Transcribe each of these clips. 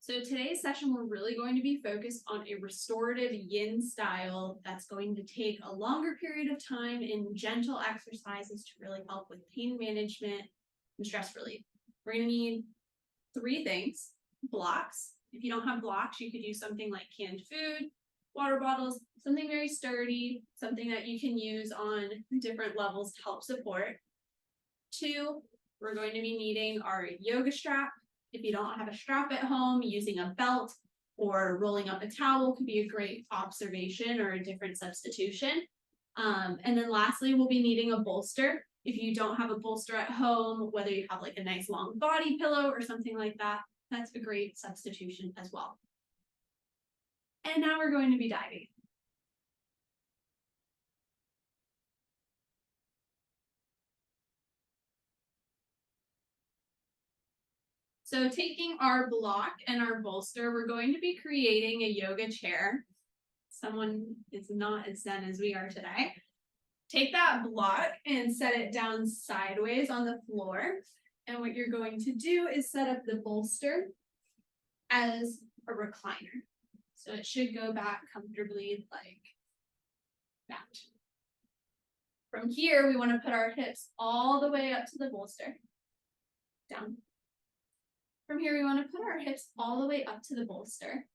So today's session, we're really going to be focused on a restorative yin style that's going to take a longer period of time in gentle exercises to really help with pain management and stress relief. We're going to need three things: blocks. If you don't have blocks, you could use something like canned food, water bottles, something very sturdy, something that you can use on different levels to help support. Two, we're going to be needing our yoga strap. If you don't have a strap at home, using a belt or rolling up a towel could be a great observation or a different substitution. And then lastly, we'll be needing a bolster. If you don't have a bolster at home, whether you have like a nice long body pillow or something like that, that's a great substitution as well. And now we're going to be diving. So taking our block and our bolster, we're going to be creating a yoga chair. Someone is not as zen as we are today. Take that block and set it down sideways on the floor. And what you're going to do is set up the bolster as a recliner. So it should go back comfortably like that. From here, we want to put our hips all the way up to the bolster. Down. From here, we want to put our hips all the way up to the bolster.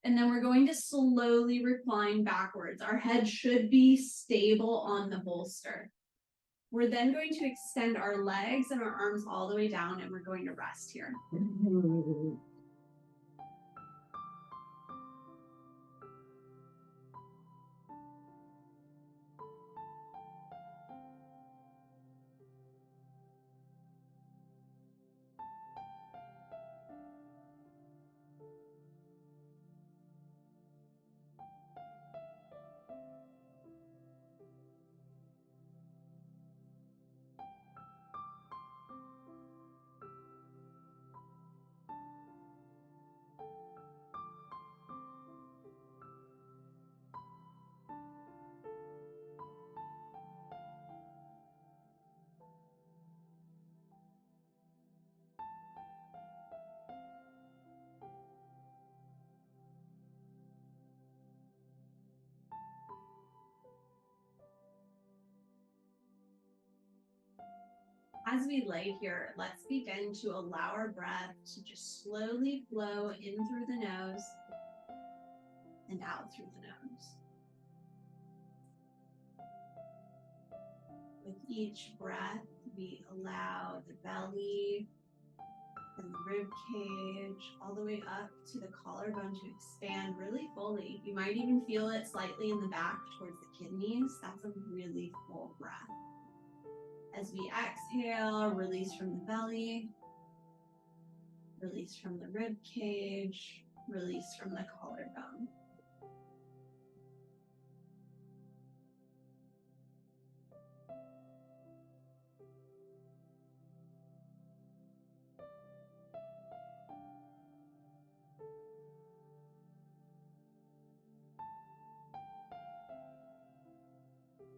And then we're going to slowly recline backwards. Our head should be stable on the bolster. We're then going to extend our legs and our arms all the way down, and we're going to rest here. As we lay here, let's begin to allow our breath to just slowly flow in through the nose and out through the nose. With each breath, we allow the belly and the rib cage all the way up to the collarbone to expand really fully. You might even feel it slightly in the back towards the kidneys. That's a really full breath. As we exhale, release from the belly, release from the rib cage, release from the collarbone.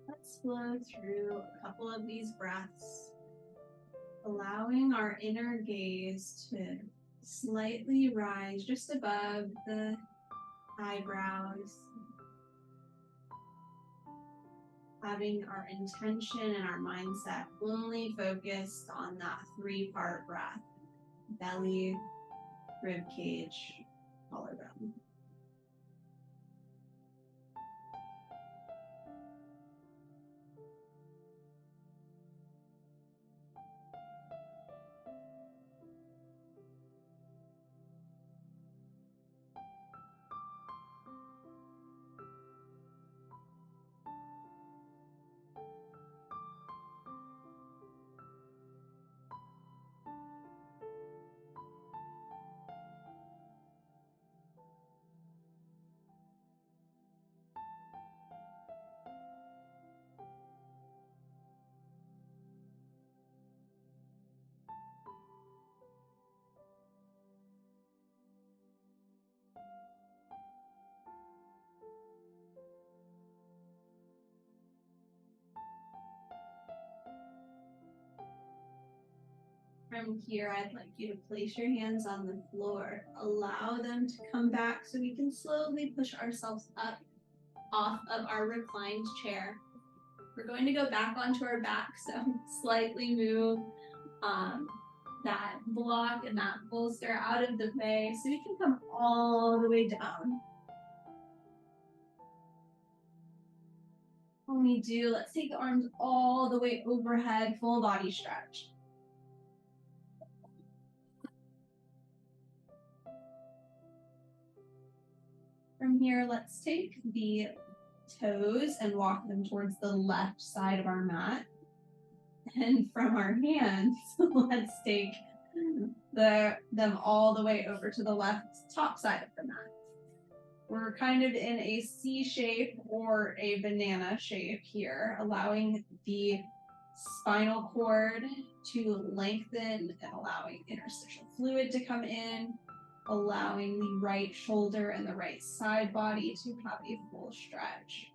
Let's flow through a couple of these breaths, allowing our inner gaze to slightly rise just above the eyebrows, having our intention and our mindset only focused on that three-part breath: belly, rib cage, collarbone. From here, I'd like you to place your hands on the floor. Allow them to come back so we can slowly push ourselves up off of our reclined chair. We're going to go back onto our back, so slightly move that block and that bolster out of the way so we can come all the way down. When we do, let's take the arms all the way overhead, full body stretch. From here, let's take the toes and walk them towards the left side of our mat. And from our hands, let's take them all the way over to the left top side of the mat. We're kind of in a C shape or a banana shape here, allowing the spinal cord to lengthen and allowing interstitial fluid to come in, allowing the right shoulder and the right side body to have a full stretch.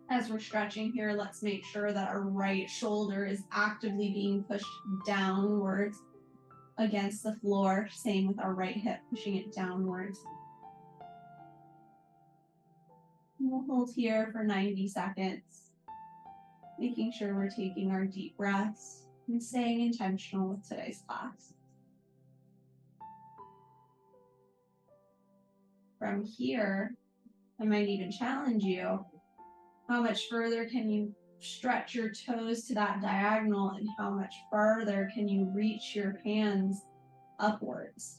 As we're stretching here, let's make sure that our right shoulder is actively being pushed downwards against the floor. Same with our right hip, pushing it downwards. We'll hold here for 90 seconds, making sure we're taking our deep breaths and staying intentional with today's class. From here, I might even challenge you. How much further can you stretch your toes to that diagonal, and how much further can you reach your hands upwards?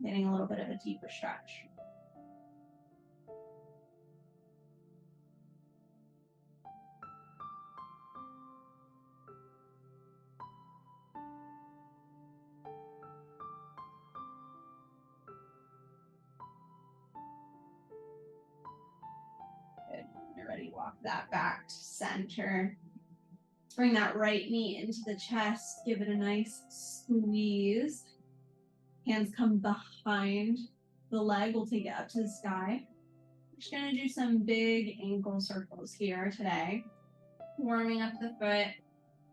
Getting a little bit of a deeper stretch. Good. You're ready to walk that back to center. Let's bring that right knee into the chest. Give it a nice squeeze. Hands come behind the leg. We'll take it up to the sky. We're just going to do some big ankle circles here today. Warming up the foot.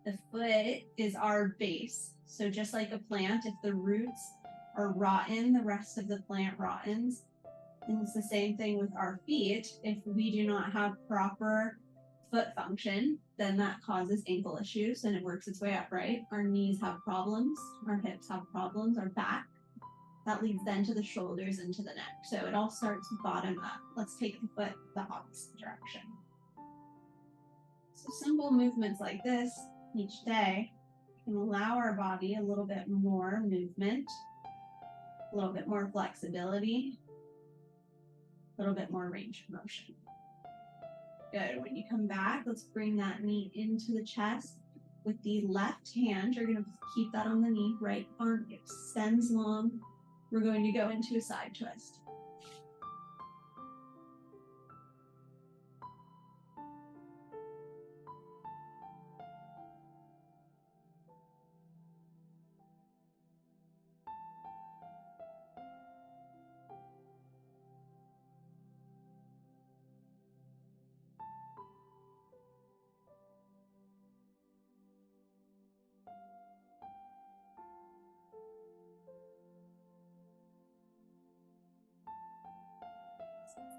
The foot is our base. So just like a plant, if the roots are rotten, the rest of the plant rottens. And it's the same thing with our feet. If we do not have proper foot function, then that causes ankle issues and it works its way up, right? Our knees have problems, our hips have problems, our back. That leads then to the shoulders and to the neck. So it all starts bottom up. Let's take the foot the opposite direction. So simple movements like this each day can allow our body a little bit more movement, a little bit more flexibility, a little bit more range of motion. Good. When you come back, let's bring that knee into the chest. With the left hand, you're going to keep that on the knee. Right arm extends long. We're going to go into a side twist.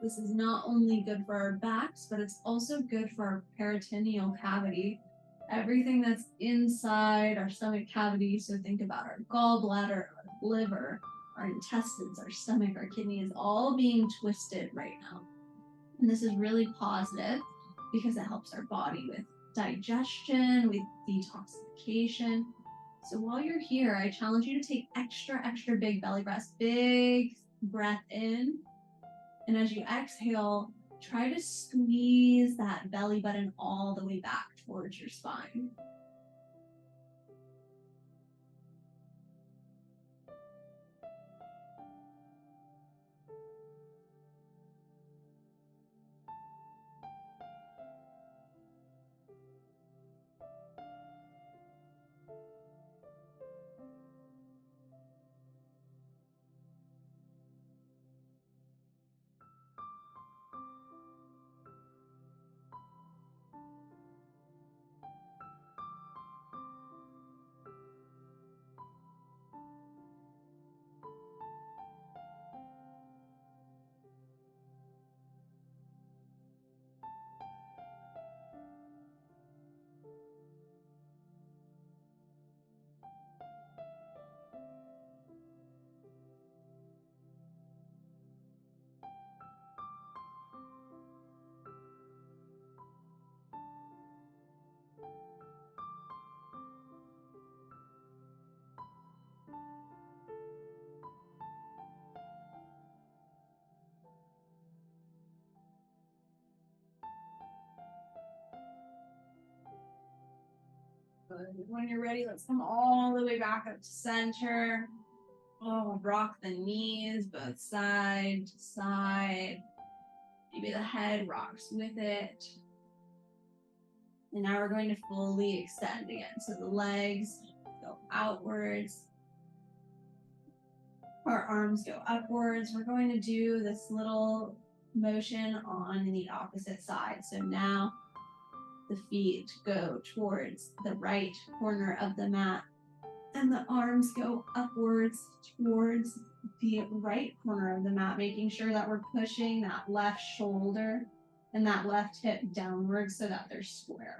This is not only good for our backs, but it's also good for our peritoneal cavity. Everything that's inside our stomach cavity, so think about our gallbladder, our liver, our intestines, our stomach, our kidneys, all being twisted right now. And this is really positive because it helps our body with digestion, with detoxification. So while you're here, I challenge you to take extra big belly breaths. Big breath in. And as you exhale, try to squeeze that belly button all the way back towards your spine. Good. When you're ready, let's come all the way back up to center. Oh, rock the knees, both side to side. Maybe the head rocks with it. And now we're going to fully extend again. So the legs go outwards. Our arms go upwards. We're going to do this little motion on the opposite side. So now the feet go towards the right corner of the mat and the arms go upwards towards the right corner of the mat, making sure that we're pushing that left shoulder and that left hip downwards so that they're square.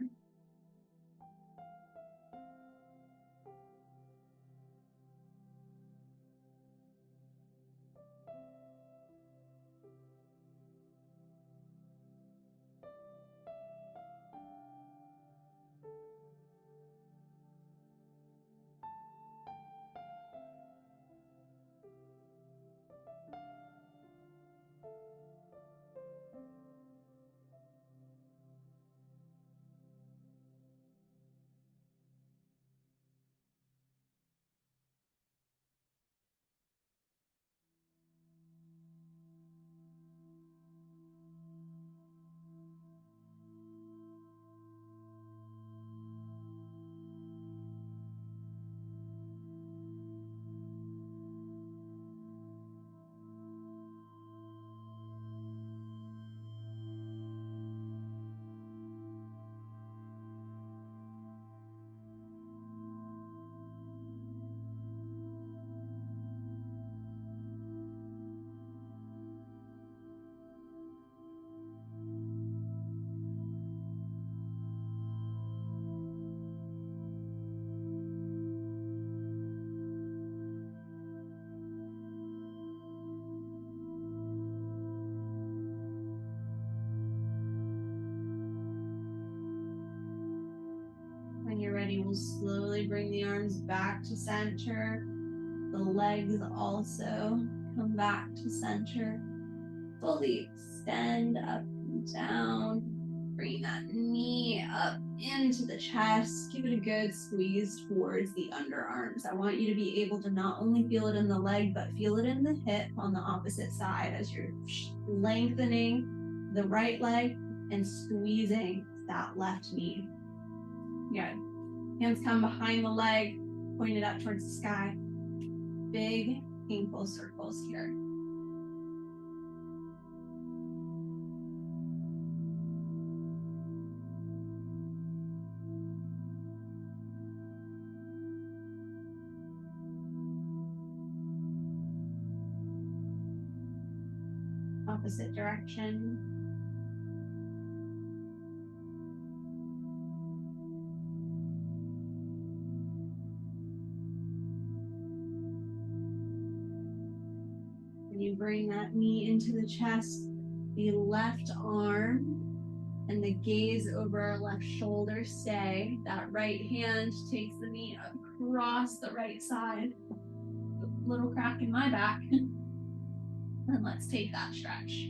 When you're ready, we'll slowly bring the arms back to center. The legs also come back to center. Fully extend up and down. Bring that knee up into the chest. Give it a good squeeze towards the underarms. I want you to be able to not only feel it in the leg, but feel it in the hip on the opposite side as you're lengthening the right leg and squeezing that left knee. Good. Hands come behind the leg, pointed up towards the sky. Big ankle circles here. Opposite direction. When you bring that knee into the chest, the left arm and the gaze over our left shoulder stay. That right hand takes the knee across the right side. A little crack in my back. And let's take that stretch.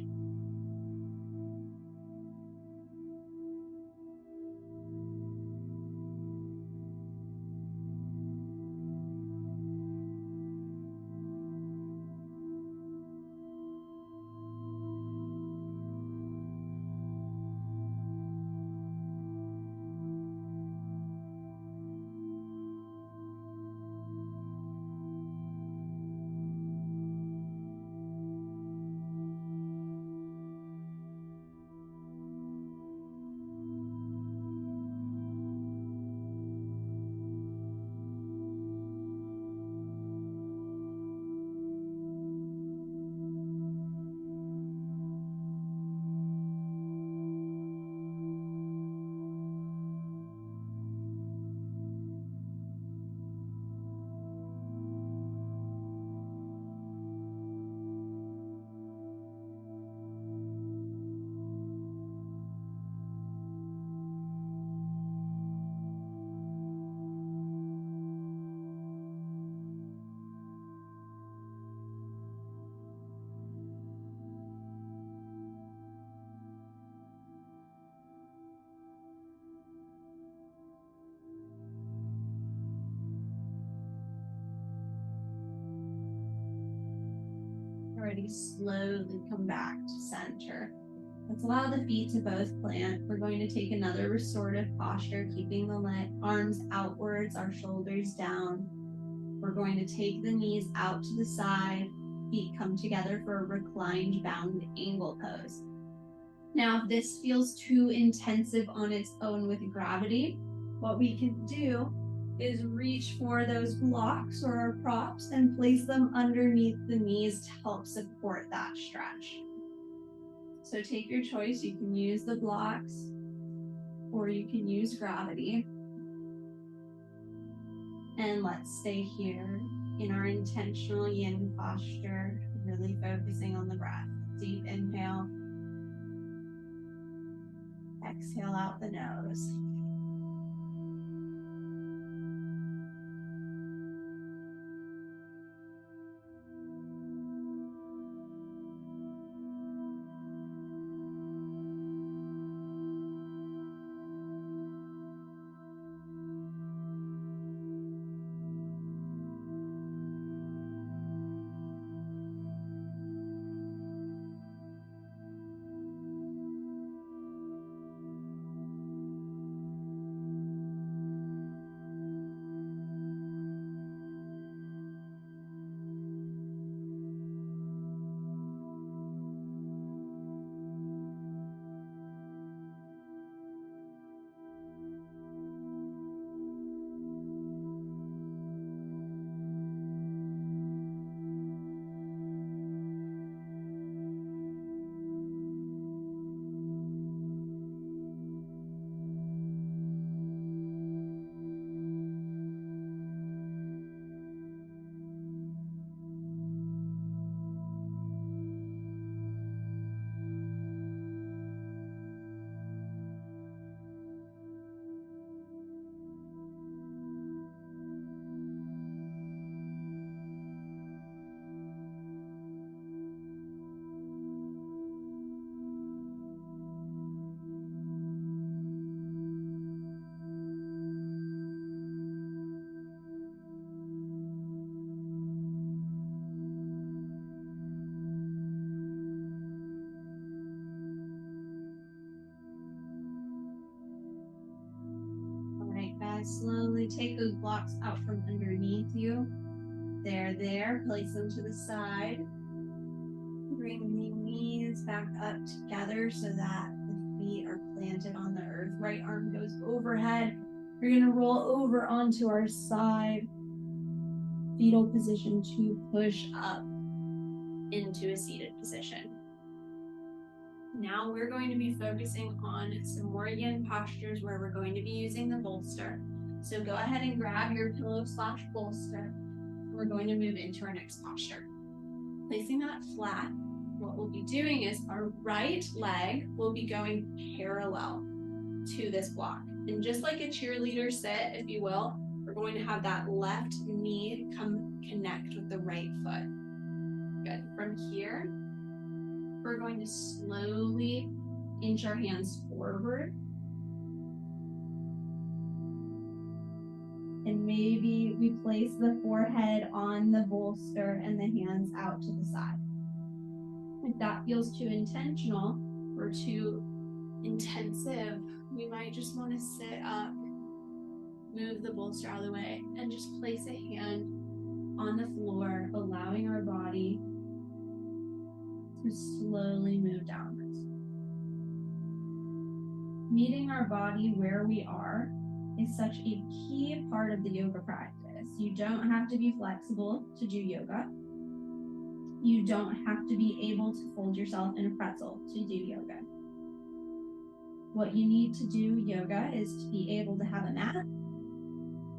Already slowly come back to center. Let's allow the feet to both plant. We're going to take another restorative posture, keeping the arms outwards, our shoulders down. We're going to take the knees out to the side, feet come together for a reclined bound angle pose. Now, if this feels too intensive on its own with gravity, what we can do is reach for those blocks or our props and place them underneath the knees to help support that stretch. So take your choice. You can use the blocks or you can use gravity. And let's stay here in our intentional yin posture, really focusing on the breath. Deep inhale. Exhale out the nose. Slowly take those blocks out from underneath you. They're there. Place them to the side. Bring the knees back up together so that the feet are planted on the earth. Right arm goes overhead. We're going to roll over onto our side. Fetal position to push up into a seated position. Now we're going to be focusing on some more yin postures where we're going to be using the bolster. So go ahead and grab your pillow / bolster. We're going to move into our next posture. Placing that flat, what we'll be doing is our right leg will be going parallel to this block. And just like a cheerleader sit, if you will, we're going to have that left knee connect with the right foot. Good. From here, we're going to slowly inch our hands forward. And maybe we place the forehead on the bolster and the hands out to the side. If that feels too intentional or too intensive, we might just want to sit up, move the bolster out of the way, and just place a hand on the floor, allowing our body to slowly move downwards. Meeting our body where we are is such a key part of the yoga practice. You don't have to be flexible to do yoga. You don't have to be able to fold yourself in a pretzel to do yoga. What you need to do yoga is to be able to have a mat,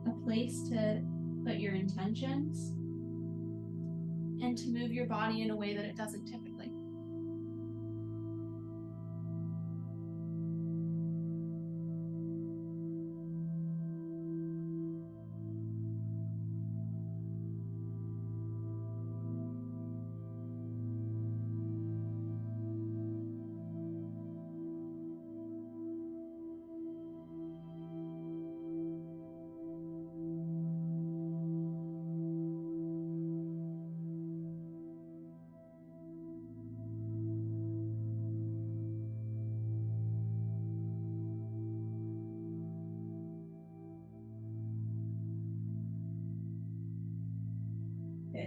a place to put your intentions, and to move your body in a way that it doesn't typically.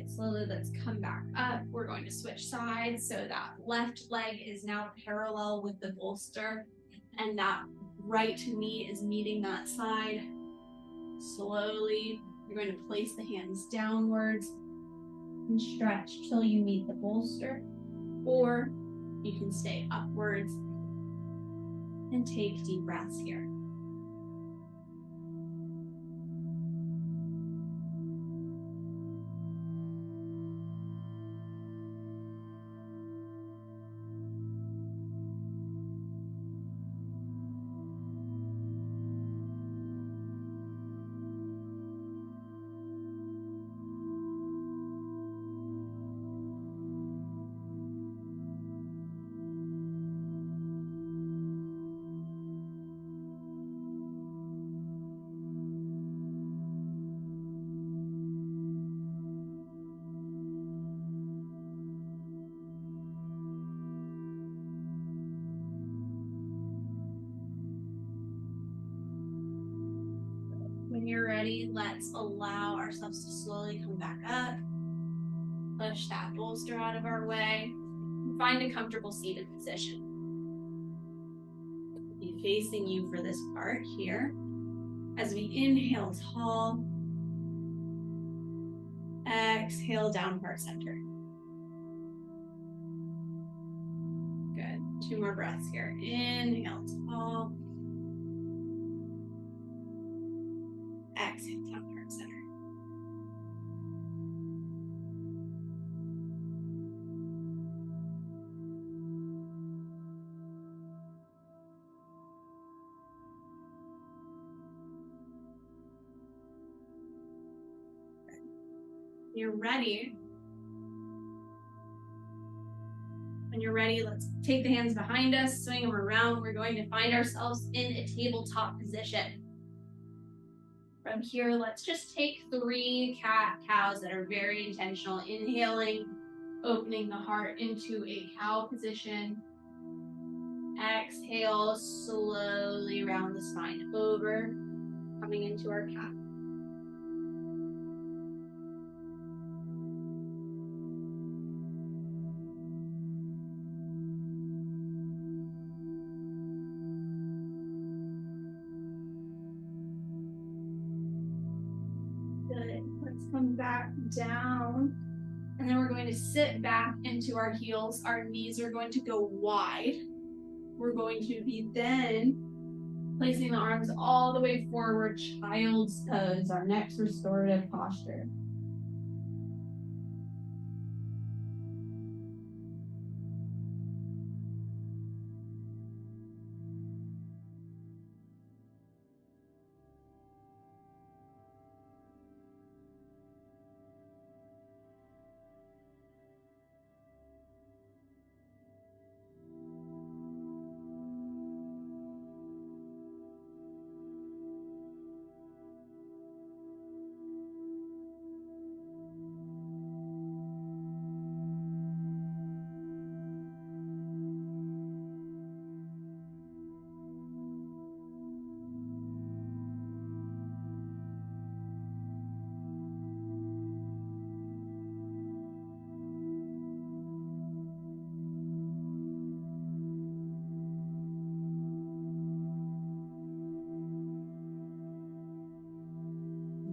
Good. Slowly, let's come back up. We're going to switch sides. So that left leg is now parallel with the bolster, and that right knee is meeting that side. Slowly, you're going to place the hands downwards and stretch till you meet the bolster, or you can stay upwards and take deep breaths here. When you're ready, let's allow ourselves to slowly come back up. Push that bolster out of our way. Find a comfortable seated position. Be facing you for this part here. As we inhale tall, exhale down heart center. Good. 2 more breaths here. Inhale tall. Exhale down heart center. You're ready. When you're ready, let's take the hands behind us, swing them around. We're going to find ourselves in a tabletop position. From here, let's just take 3 cat-cows that are very intentional. Inhaling, opening the heart into a cow position. Exhale, slowly round the spine over, coming into our cat. Good. Let's come back down. And then we're going to sit back into our heels. Our knees are going to go wide. We're going to be then placing the arms all the way forward, child's pose, our next restorative posture.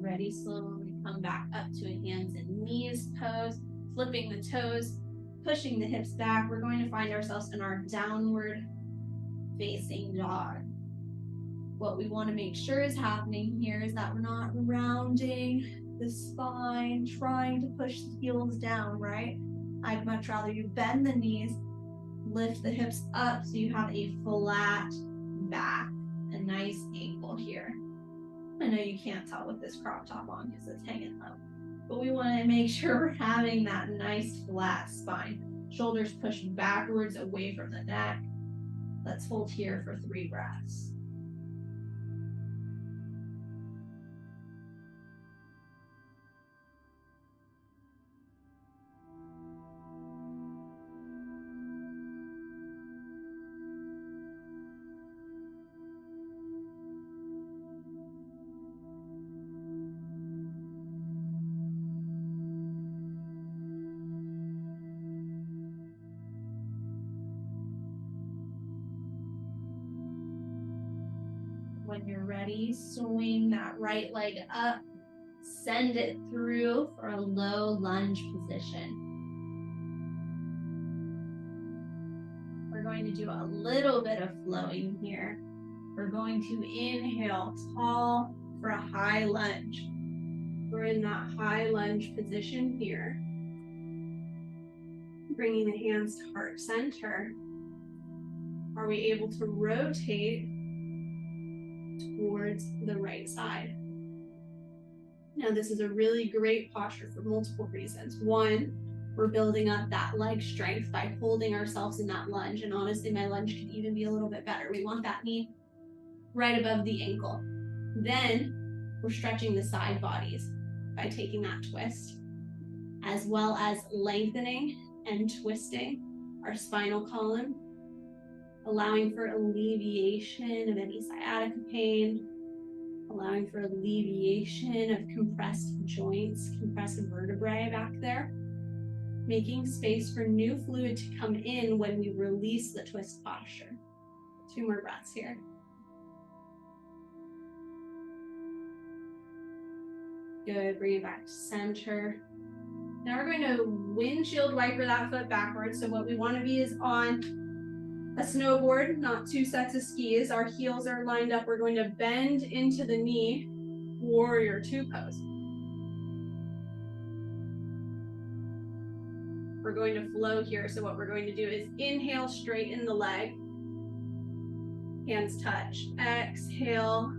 Ready, slowly come back up to a hands and knees pose, flipping the toes, pushing the hips back. We're going to find ourselves in our downward facing dog. What we want to make sure is happening here is that we're not rounding the spine, trying to push the heels down, right? I'd much rather you bend the knees, lift the hips up so you have a flat back, a nice ankle here. I know you can't tell with this crop top on because it's hanging low, but we want to make sure we're having that nice flat spine. Shoulders pushed backwards away from the neck. Let's hold here for 3 breaths. When you're ready, swing that right leg up, send it through for a low lunge position. We're going to do a little bit of flowing here. We're going to inhale tall for a high lunge. We're in that high lunge position here. Bringing the hands to heart center. Are we able to rotate towards the right side? Now, this is a really great posture for multiple reasons. One, we're building up that leg strength by holding ourselves in that lunge. And honestly, my lunge could even be a little bit better. We want that knee right above the ankle. Then we're stretching the side bodies by taking that twist, as well as lengthening and twisting our spinal column, allowing for alleviation of any sciatica pain, allowing for alleviation of compressed joints, compressed vertebrae back there, making space for new fluid to come in when we release the twist posture. 2 more breaths here. Good, bring it back to center. Now we're going to windshield wiper that foot backwards. So what we want to be is on a snowboard, not 2 sets of skis. Our heels are lined up. We're going to bend into the knee, warrior 2 pose. We're going to flow here. So what we're going to do is inhale, straighten the leg. Hands touch. Exhale,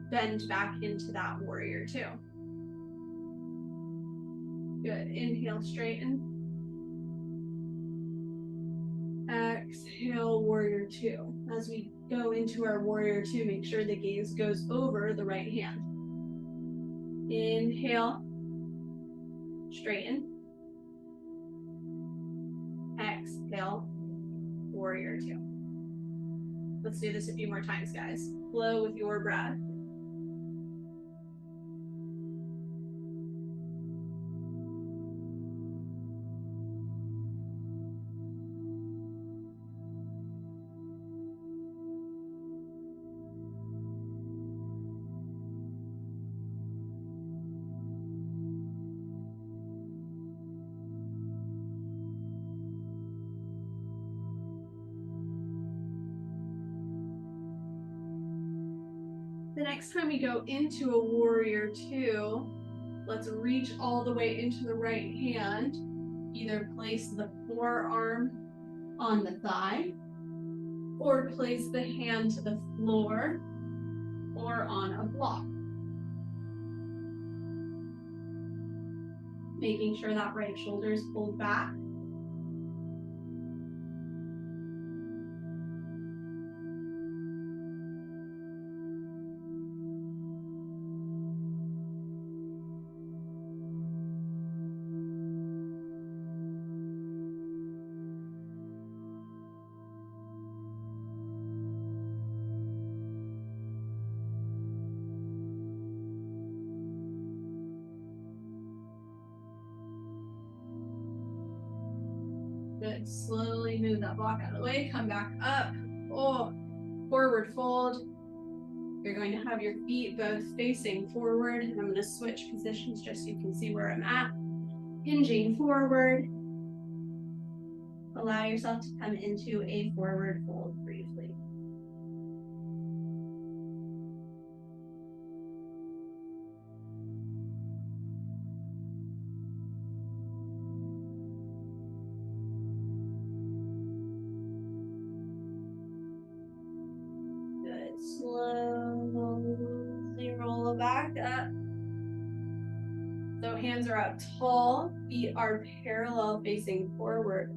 bend back into that warrior 2. Good. Inhale, straighten. Exhale, warrior 2. As we go into our warrior 2, make sure the gaze goes over the right hand. Inhale, straighten. Exhale, warrior 2. Let's do this a few more times, guys. Flow with your breath. The next time we go into a warrior 2, let's reach all the way into the right hand. Either place the forearm on the thigh, or place the hand to the floor, or on a block. Making sure that right shoulder is pulled back. Good. Slowly move that block out of the way. Come back up. Oh, forward fold. You're going to have your feet both facing forward. And I'm going to switch positions just so you can see where I'm at. Hinging forward. Allow yourself to come into a forward fold briefly. Slowly roll back up. So hands are up tall, feet are parallel facing forward.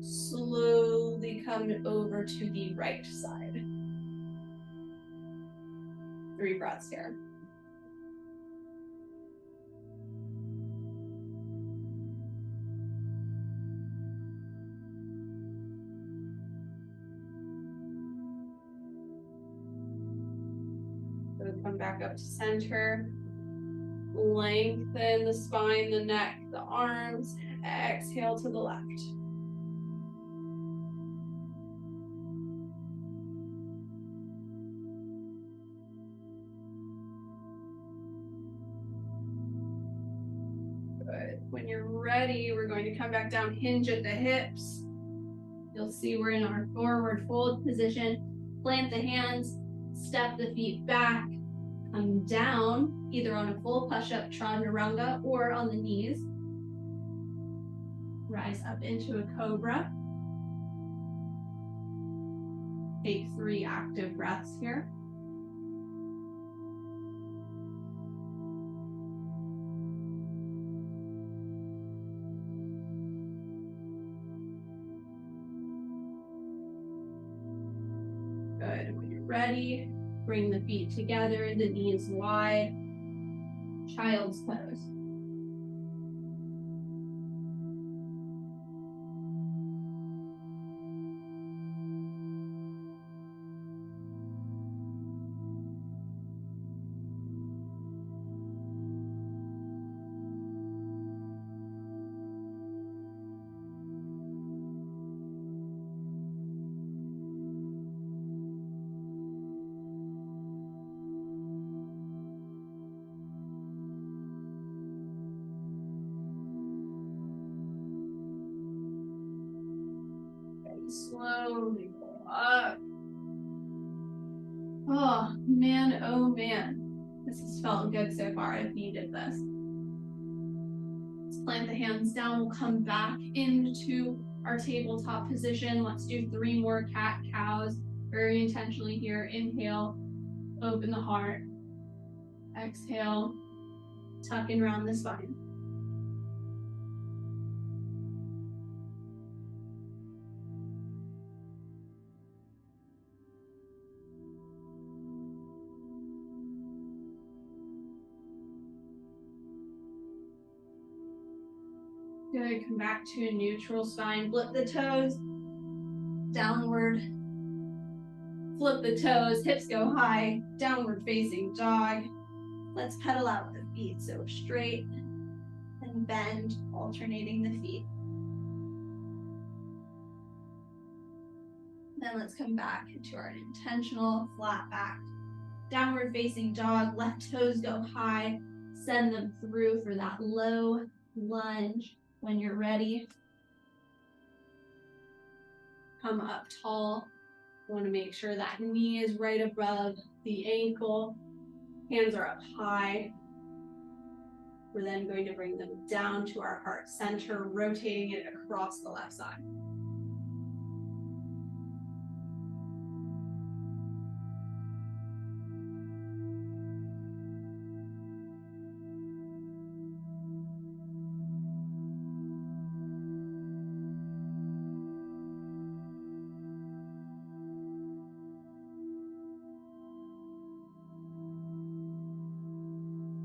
Slowly come over to the right side. 3 breaths here. So come back up to center. Lengthen the spine, the neck, the arms. Exhale to the left. When you're ready, we're going to come back down, hinge at the hips. You'll see we're in our forward fold position. Plant the hands, step the feet back, come down, either on a full push-up chaturanga or on the knees. Rise up into a cobra. Take 3 active breaths here. Good. When you're ready, bring the feet together, the knees wide, child's pose. Slowly go up. Oh man. This has felt good so far. I've needed this. Let's plant the hands down. We'll come back into our tabletop position. Let's do 3 more cat-cows. Very intentionally here. Inhale, open the heart. Exhale, tuck in around the spine. Good, come back to a neutral spine. Flip the toes, downward. Flip the toes, hips go high, downward facing dog. Let's pedal out the feet, so straight and bend, alternating the feet. Then let's come back into our intentional flat back. Downward facing dog, left toes go high, send them through for that low lunge. When you're ready, come up tall. You want to make sure that knee is right above the ankle. Hands are up high. We're then going to bring them down to our heart center, rotating it across the left side.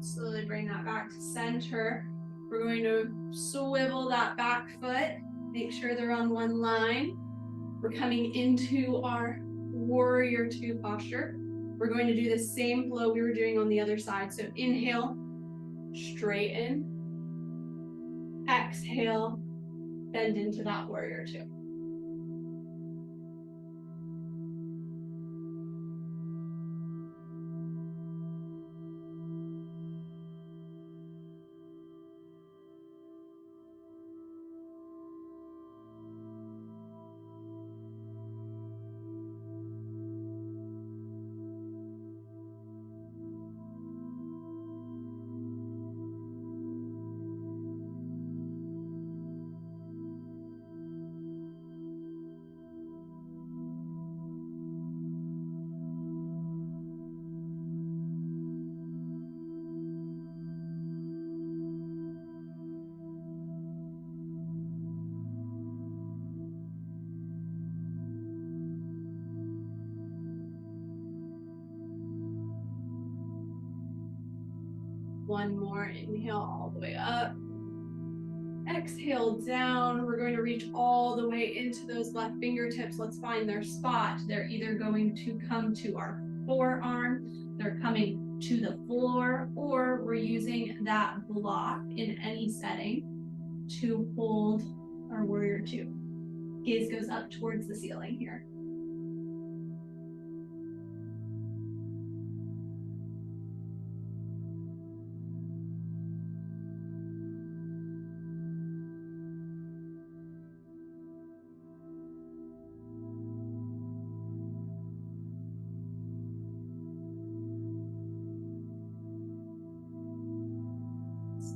Slowly bring that back to center. We're going to swivel that back foot. Make sure they're on one line. We're coming into our warrior 2 posture. We're going to do the same flow we were doing on the other side. So inhale, straighten. Exhale, bend into that warrior 2. One more, inhale all the way up. Exhale down. We're going to reach all the way into those left fingertips. Let's find their spot. They're either going to come to our forearm, they're coming to the floor, or we're using that block in any setting to hold our warrior 2. Gaze goes up towards the ceiling here.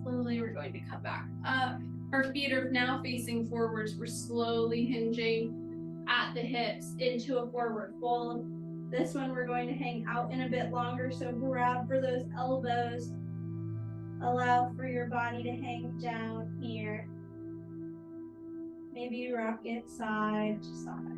slowly we're going to come back up. Our feet are now facing forwards. We're slowly hinging at the hips into a forward fold. This one we're going to hang out in a bit longer, so grab for those elbows. Allow for your body to hang down here. Maybe rock it side to side.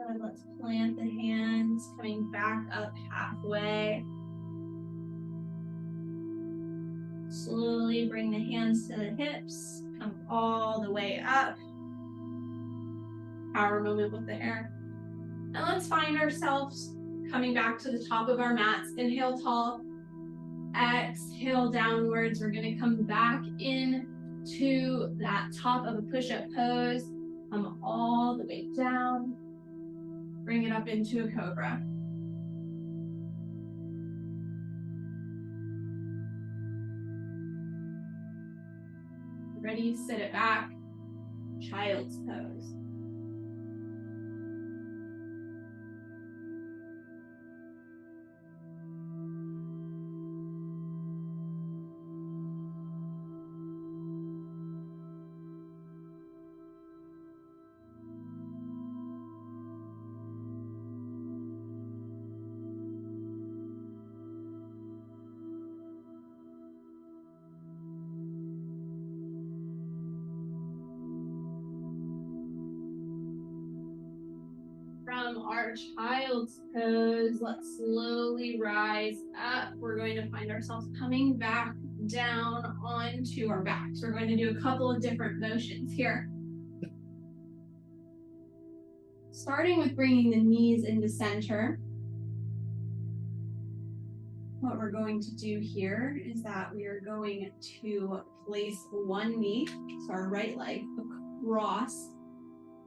Good, let's plant the hands, coming back up halfway. Slowly bring the hands to the hips, come all the way up. Power moment with the air. And let's find ourselves coming back to the top of our mats. Inhale tall, exhale downwards. We're gonna come back in to that top of a push-up pose. Come all the way down. Bring it up into a cobra. Ready, sit it back. Child's pose. From our child's pose, let's slowly rise up. We're going to find ourselves coming back down onto our backs. We're going to do a couple of different motions here. Starting with bringing the knees into center. What we're going to do here is that we are going to place one knee, so our right leg, across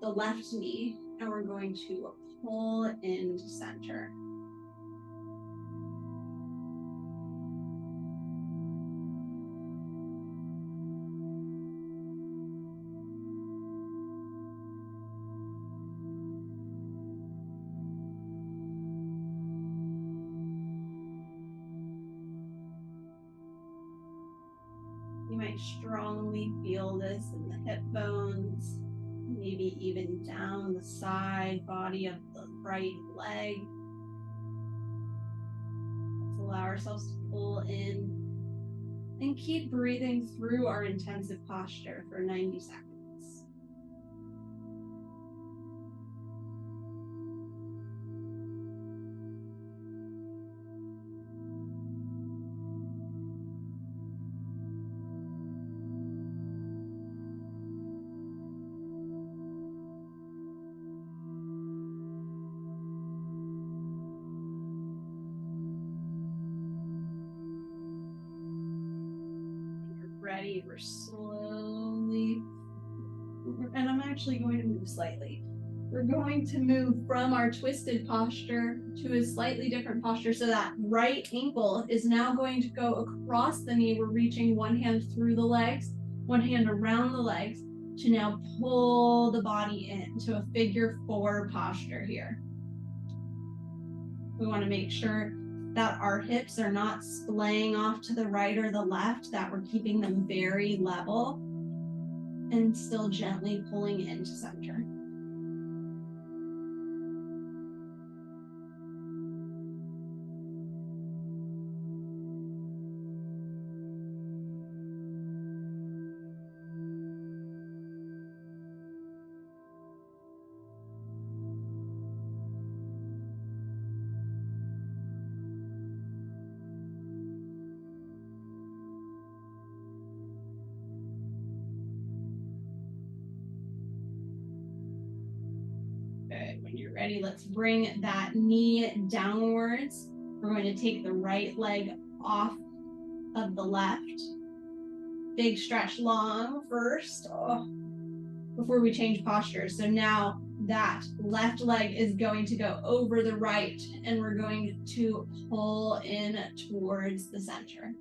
the left knee, and we're going to pull into center. You might strongly feel this in the hip bones, maybe even down the side body of the right leg. Let's allow ourselves to pull in and keep breathing through our intensive posture for 90 seconds. Ready, we're slowly, and I'm actually going to move slightly. We're going to move from our twisted posture to a slightly different posture, so that right ankle is now going to go across the knee. We're reaching one hand through the legs, one hand around the legs, to now pull the body into a figure four posture here. We want to make sure that our hips are not splaying off to the right or the left, that we're keeping them very level and still gently pulling into center. Good. When you're ready, let's bring that knee downwards. We're going to take the right leg off of the left. Big stretch long first before we change posture. So now that left leg is going to go over the right, and we're going to pull in towards the center.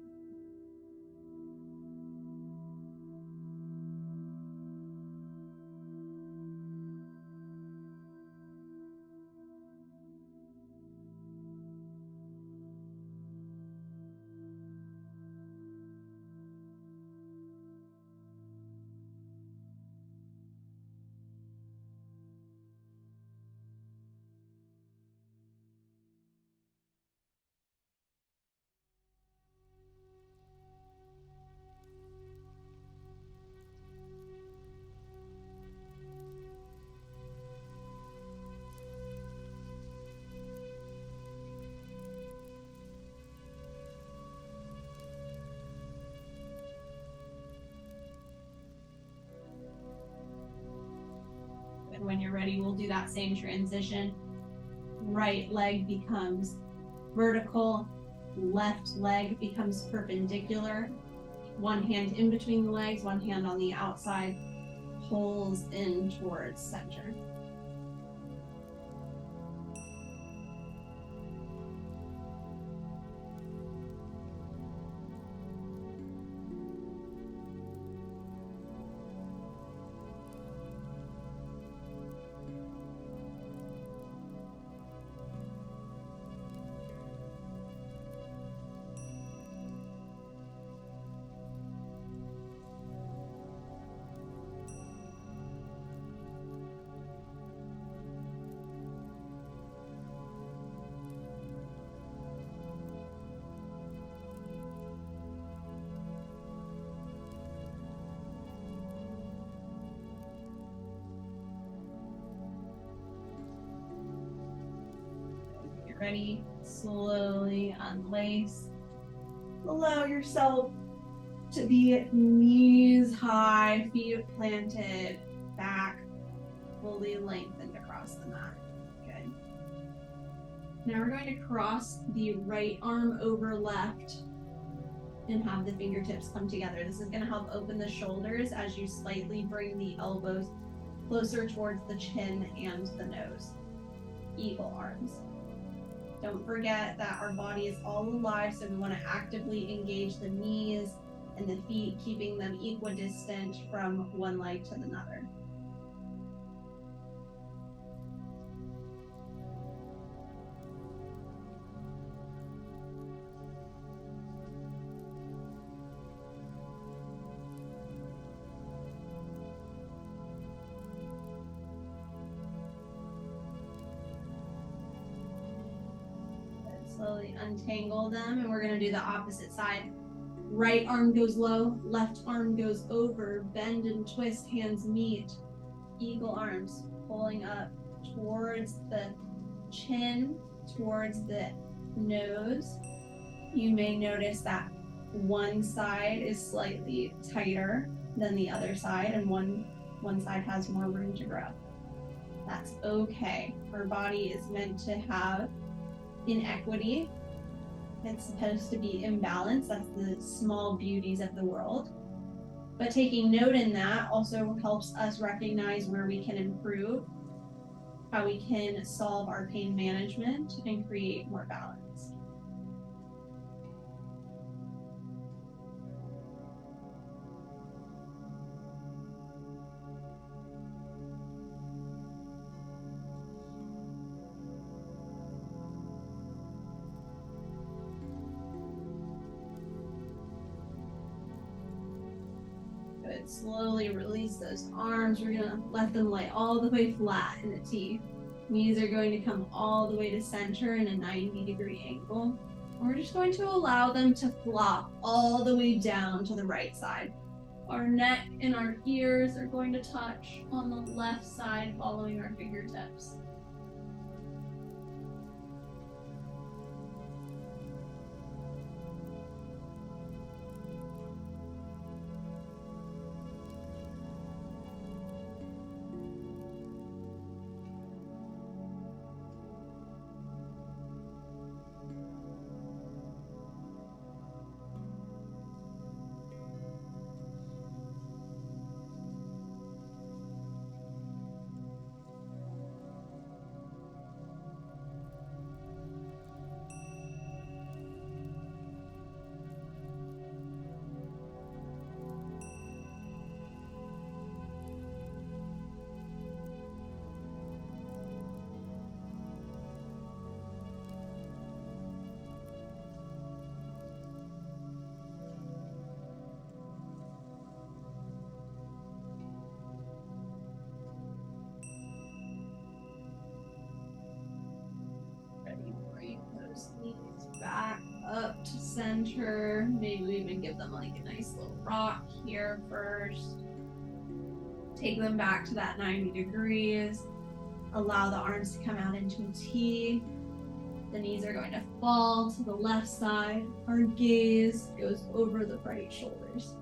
And when you're ready, we'll do that same transition. Right leg becomes vertical, left leg becomes perpendicular. One hand in between the legs, one hand on the outside, pulls in towards center. Get ready, slowly unlace. Allow yourself to be knees high, feet planted, back fully lengthened across the mat. Good. Now we're going to cross the right arm over left and have the fingertips come together. This is going to help open the shoulders as you slightly bring the elbows closer towards the chin and the nose. Eagle arms. Don't forget that our body is all alive, so we want to actively engage the knees and the feet, keeping them equidistant from one leg to another. Slowly untangle them, and we're going to do the opposite side. Right arm goes low, left arm goes over, bend and twist, hands meet. Eagle arms, pulling up towards the chin, towards the nose. You may notice that one side is slightly tighter than the other side, and one side has more room to grow. That's okay. Our body is meant to have inequity. It's supposed to be imbalanced. That's the small beauties of the world. But taking note in that also helps us recognize where we can improve, how we can solve our pain management and create more balance. Good. Slowly release those arms. We're going to let them lay all the way flat in a T. Knees are going to come all the way to center in a 90-degree angle. And we're just going to allow them to flop all the way down to the right side. Our neck and our ears are going to touch on the left side, following our fingertips. center. Maybe we even give them like a nice little rock here first. Take them back to that 90 degrees. Allow the arms to come out into a T. The knees are going to fall to the left side. Our gaze goes over the right shoulders.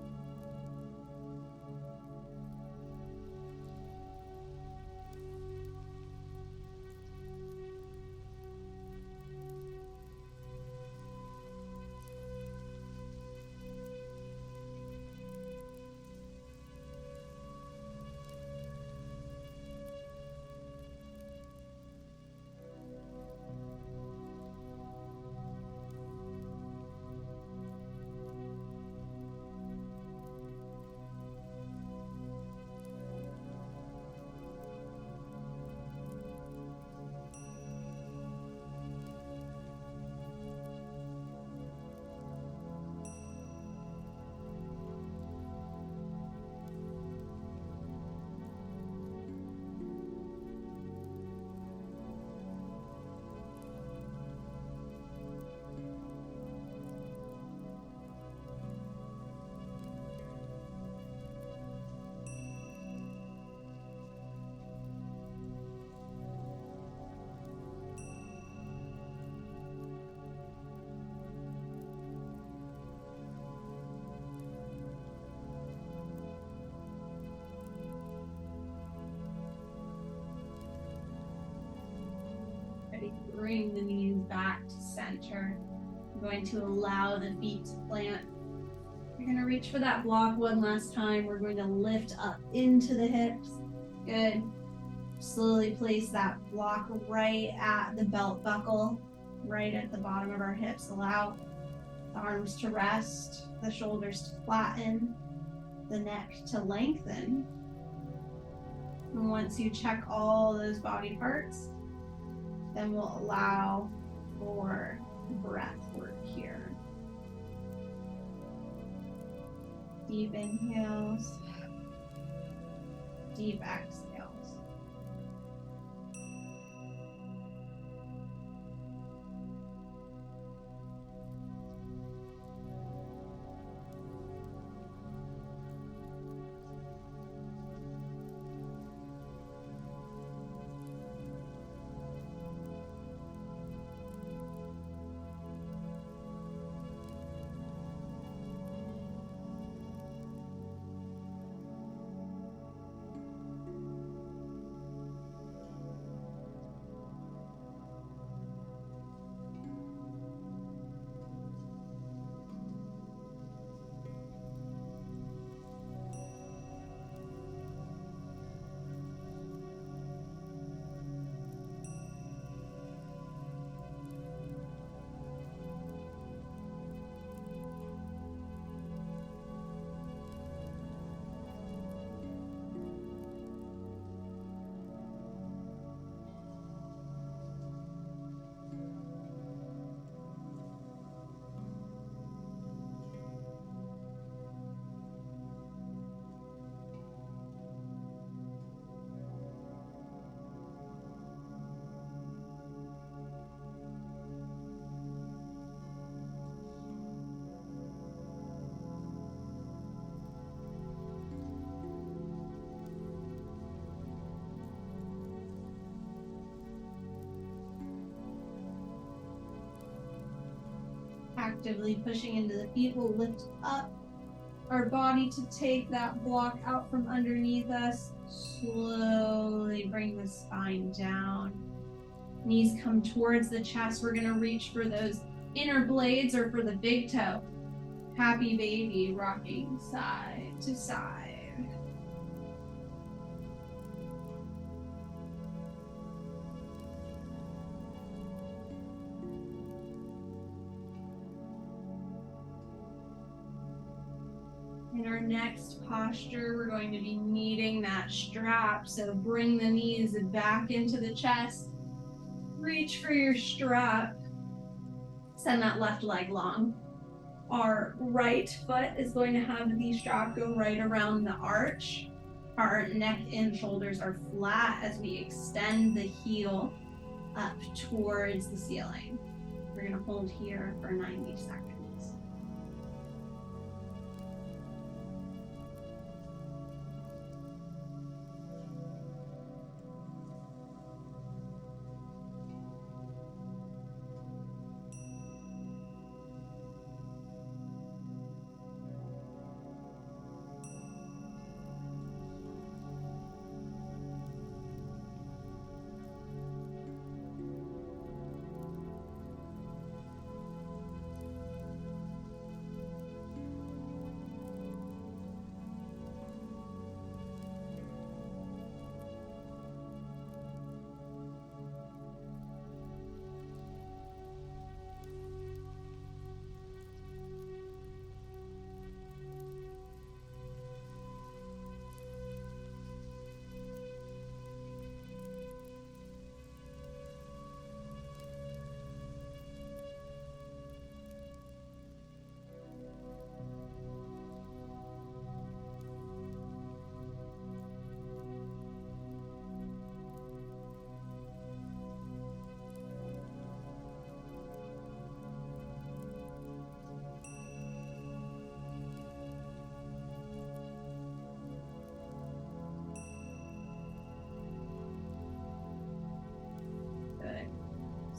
Bring the knees back to center. I'm going to allow the feet to plant. You're going to reach for that block one last time. We're going to lift up into the hips. Good. Slowly place that block right at the belt buckle, right at the bottom of our hips. Allow the arms to rest, the shoulders to flatten, the neck to lengthen. And once you check all those body parts, then we'll allow for breath work here. Deep inhales, deep exhales. Actively pushing into the feet, we'll lift up our body to take that block out from underneath us. Slowly bring the spine down. Knees come towards the chest. We're going to reach for those inner blades or for the big toe. Happy baby, rocking side to side. In our next posture, we're going to be kneading that strap. So bring the knees back into the chest. Reach for your strap. Send that left leg long. Our right foot is going to have the strap go right around the arch. Our neck and shoulders are flat as we extend the heel up towards the ceiling. We're going to hold here for 90 seconds.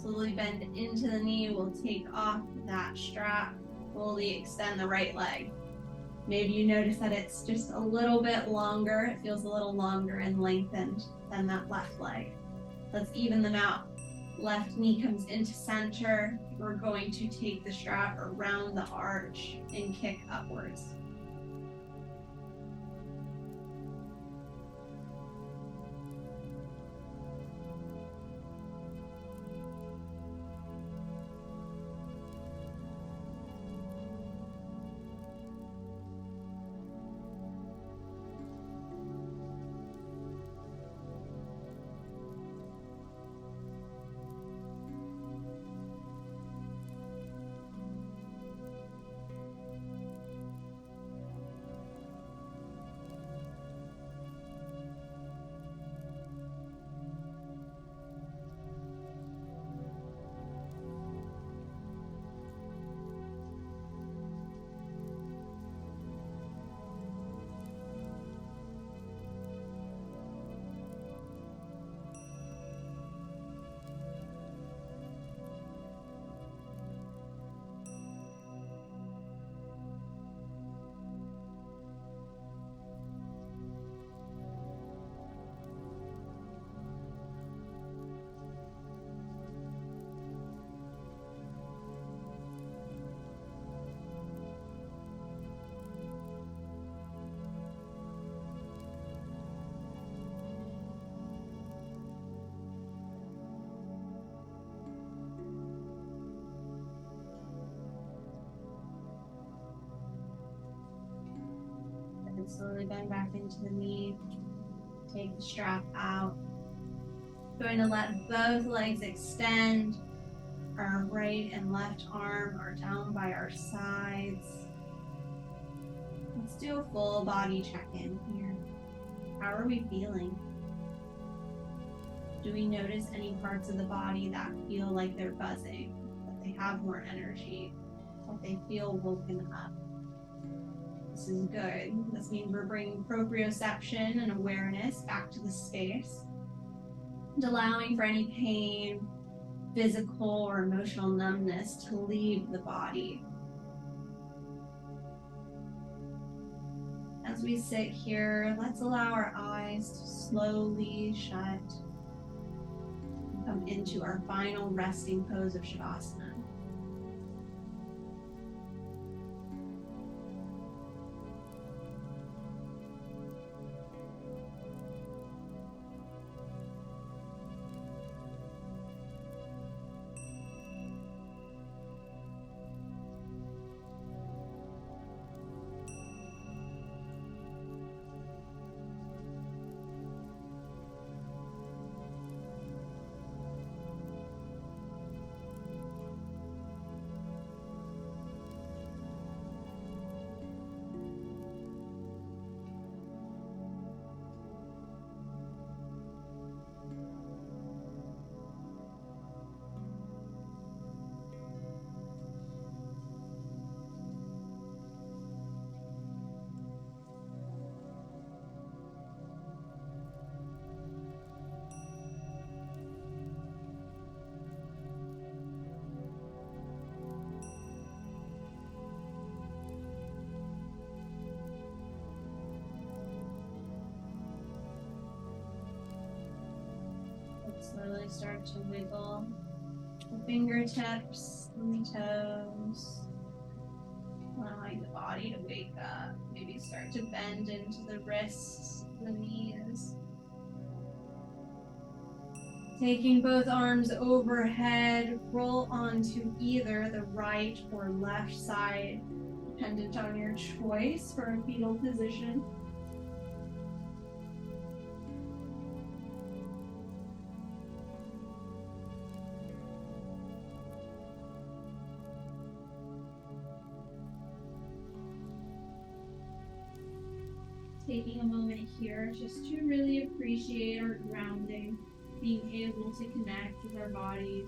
Slowly bend into the knee. We'll take off that strap. Slowly extend the right leg. Maybe you notice that it's just a little bit longer. It feels a little longer and lengthened than that left leg. Let's even them out. Left knee comes into center. We're going to take the strap around the arch and kick upwards. And slowly bend back into the knee. Take the strap out. Going to let both legs extend. Our right and left arm are down by our sides. Let's do a full body check-in here. How are we feeling? Do we notice any parts of the body that feel like they're buzzing, that they have more energy, that they feel woken up? This is good. This means we're bringing proprioception and awareness back to the space and allowing for any pain, physical or emotional numbness to leave the body. As we sit here, let's allow our eyes to slowly shut and come into our final resting pose of Shavasana. Slowly start to wiggle the fingertips and the toes, allowing the body to wake up. Maybe start to bend into the wrists, the knees. Taking both arms overhead, roll onto either the right or left side, dependent on your choice for a fetal position. Taking a moment here just to really appreciate our grounding, being able to connect with our bodies,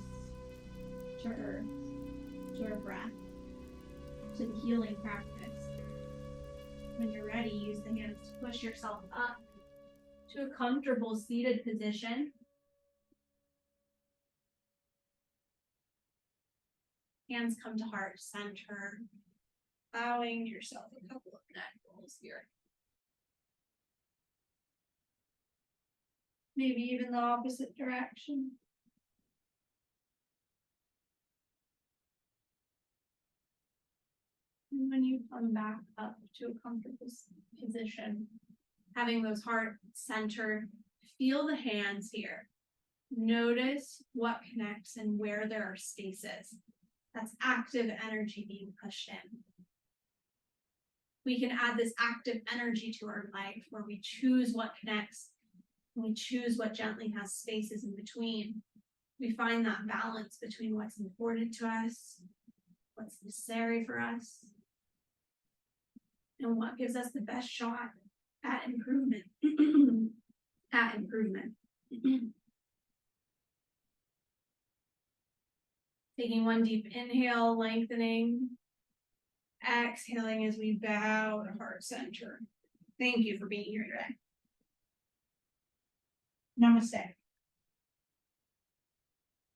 to earth, to our breath, to the healing practice. When you're ready, use the hands to push yourself up to a comfortable seated position. Hands come to heart center. Allowing yourself a couple of neck rolls here. Maybe even the opposite direction. And when you come back up to a comfortable position, having those heart centered, feel the hands here. Notice what connects and where there are spaces. That's active energy being pushed in. We can add this active energy to our life where we choose what connects and we choose what gently has spaces in between. We find that balance between what's important to us, what's necessary for us, and what gives us the best shot at improvement. At improvement. Taking one deep inhale, lengthening. Exhaling as we bow to heart center. Thank you for being here today. Namaste.